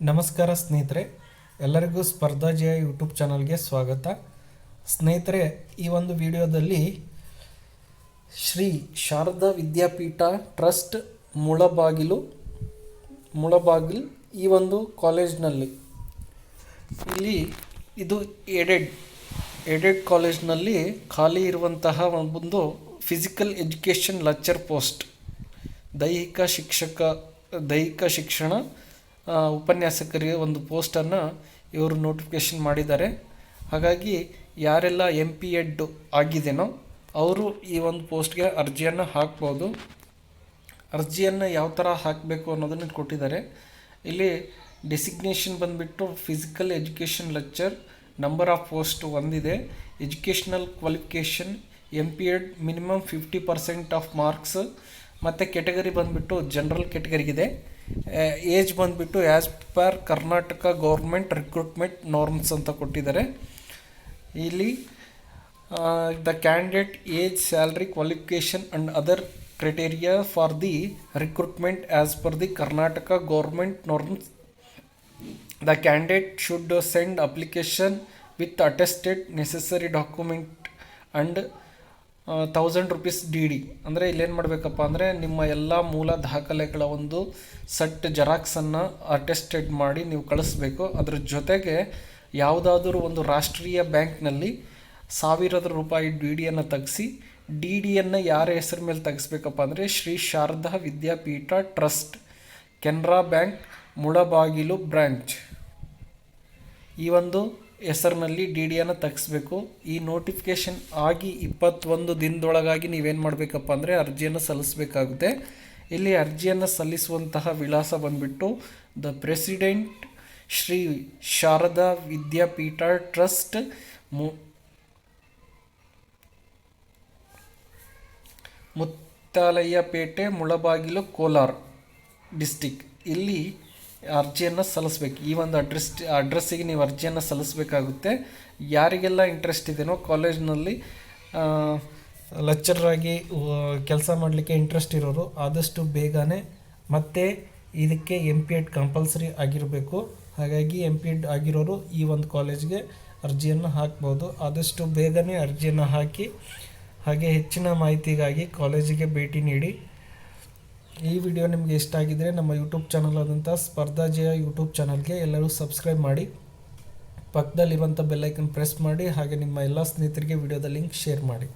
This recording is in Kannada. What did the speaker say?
ನಮಸ್ಕಾರ ಸ್ನೇಹಿತರೆ, ಎಲ್ಲರಿಗೂ ಸ್ಪರ್ಧಾ ಜಯ ಯೂಟ್ಯೂಬ್ ಚಾನಲ್ಗೆ ಸ್ವಾಗತ. ಸ್ನೇಹಿತರೆ, ಈ ಒಂದು ವಿಡಿಯೋದಲ್ಲಿ ಶ್ರೀ ಶಾರದಾ ವಿದ್ಯಾಪೀಠ ಟ್ರಸ್ಟ್ ಮುಳಬಾಗಿಲು ಈ ಒಂದು ಕಾಲೇಜ್ನಲ್ಲಿ ಇಲ್ಲಿ ಇದು ಏಡೆಡ್ ಕಾಲೇಜ್ನಲ್ಲಿ ಖಾಲಿ ಇರುವಂತಹ ಒಂದು ಫಿಸಿಕಲ್ ಎಜುಕೇಷನ್ ಲೆಕ್ಚರ್ ಪೋಸ್ಟ್, ದೈಹಿಕ ಶಿಕ್ಷಣ ಉಪನ್ಯಾಸಕರಿಗೆ ಒಂದು ಪೋಸ್ಟನ್ನು ಇವರು ನೋಟಿಫಿಕೇಷನ್ ಮಾಡಿದ್ದಾರೆ. ಹಾಗಾಗಿ ಯಾರೆಲ್ಲ MP.Ed ಆಗಿದೆನೋ ಅವರು ಈ ಒಂದು ಪೋಸ್ಟ್ಗೆ ಅರ್ಜಿಯನ್ನು ಹಾಕ್ಬೋದು. ಅರ್ಜಿಯನ್ನು ಯಾವ ಥರ ಹಾಕಬೇಕು ಅನ್ನೋದನ್ನು ಕೊಟ್ಟಿದ್ದಾರೆ. ಇಲ್ಲಿ ಡೆಸಿಗ್ನೇಷನ್ ಬಂದುಬಿಟ್ಟು physical education lecture, number of post ಒಂದಿದೆ, educational qualification MP.Ed minimum 50% of marks, ಮತ್ತು ಕೆಟಗರಿ ಬಂದುಬಿಟ್ಟು ಜನರಲ್ ಕೆಟಗರಿಗಿದೆ. ಏಜ್ ಬಂದುಬಿಟ್ಟು as per Karnataka government recruitment norms ಅಂತ ಕೊಟ್ಟಿದ್ದಾರೆ. ಇಲ್ಲಿ the candidate age, salary, qualification and other criteria for the recruitment as per the Karnataka government norms. The candidate should send application with attested necessary document and 1000 rupees DD. ಅಂದರೆ ಇಲ್ಲೇನು ಮಾಡಬೇಕಪ್ಪ ಅಂದರೆ ನಿಮ್ಮ ಎಲ್ಲ ಮೂಲ ದಾಖಲೆಗಳ ಒಂದು ಸೆಟ್ ಜೆರಾಕ್ಸನ್ನು ಅಟೆಸ್ಟೆಡ್ ಮಾಡಿ ನೀವು ಕಳಿಸ್ಬೇಕು. ಅದ್ರ ಜೊತೆಗೆ ಯಾವುದಾದ್ರೂ ಒಂದು ರಾಷ್ಟ್ರೀಯ ಬ್ಯಾಂಕ್ನಲ್ಲಿ 1000 ರೂಪಾಯಿ DDಯನ್ನು ತೆಗೆಸಿ, DDಯನ್ನು ಯಾರ ಹೆಸರು ಮೇಲೆ ತೆಗೆಸ್ಬೇಕಪ್ಪ ಅಂದರೆ Shri Sharada Vidyapeetha trust, Canara bank, Mulbagal branch, ಈ ಒಂದು ಹೆಸರಿನಲ್ಲಿ DDಯನ್ನು ತೆಗೆಸ್ಬೇಕು. ಈ ನೋಟಿಫಿಕೇಷನ್ ಆಗಿ 21 ದಿನದೊಳಗಾಗಿ ನೀವೇನು ಮಾಡಬೇಕಪ್ಪ ಅಂದರೆ ಅರ್ಜಿಯನ್ನು ಸಲ್ಲಿಸಬೇಕಾಗುತ್ತೆ. ಇಲ್ಲಿ ಅರ್ಜಿಯನ್ನು ಸಲ್ಲಿಸುವಂತಹ ವಿಳಾಸ ಬಂದುಬಿಟ್ಟು the president Shri Sharada Vidyapeetha trust, Muttalayyapete, Mulbagal, Kolar district. ಇಲ್ಲಿ ಅರ್ಜಿಯನ್ನು ಸಲ್ಲಿಸ್ಬೇಕು. ಈ ಒಂದು ಅಡ್ರೆಸ್ಸಿಗೆ ನೀವು ಅರ್ಜಿಯನ್ನು ಸಲ್ಲಿಸಬೇಕಾಗುತ್ತೆ. ಯಾರಿಗೆಲ್ಲ ಇಂಟ್ರೆಸ್ಟ್ ಇದೆಯೋ ಕಾಲೇಜ್ನಲ್ಲಿ ಲೆಕ್ಚರಾಗಿ ಕೆಲಸ ಮಾಡಲಿಕ್ಕೆ ಇಂಟ್ರೆಸ್ಟ್ ಇರೋರು ಆದಷ್ಟು ಬೇಗನೆ, ಮತ್ತು ಇದಕ್ಕೆ MP.Ed ಕಂಪಲ್ಸರಿ ಆಗಿರಬೇಕು. ಹಾಗಾಗಿ MP.Ed ಆಗಿರೋರು ಈ ಒಂದು ಕಾಲೇಜ್ಗೆ ಅರ್ಜಿಯನ್ನು ಹಾಕ್ಬೋದು. ಆದಷ್ಟು ಬೇಗನೆ ಅರ್ಜಿಯನ್ನು ಹಾಕಿ, ಹಾಗೆ ಹೆಚ್ಚಿನ ಮಾಹಿತಿಗಾಗಿ ಕಾಲೇಜಿಗೆ ಭೇಟಿ ನೀಡಿ. ಈ ವಿಡಿಯೋ ನಿಮಗೆ ಇಷ್ಟ ಆಗಿದ್ದರೆ ನಮ್ಮ ಯೂಟ್ಯೂಬ್ ಚಾನಲ್ ಆದಂಥ ಸ್ಪರ್ಧಾ ಜಯ ಯೂಟ್ಯೂಬ್ ಚಾನಲ್ಗೆ ಎಲ್ಲರೂ ಸಬ್ಸ್ಕ್ರೈಬ್ ಮಾಡಿ, ಪಕ್ಕದಲ್ಲಿರುವಂಥ ಬೆಲ್ಲೈಕನ್ ಪ್ರೆಸ್ ಮಾಡಿ, ಹಾಗೆ ನಿಮ್ಮ ಎಲ್ಲ ಸ್ನೇಹಿತರಿಗೆ ವಿಡಿಯೋದ ಲಿಂಕ್ ಶೇರ್ ಮಾಡಿ.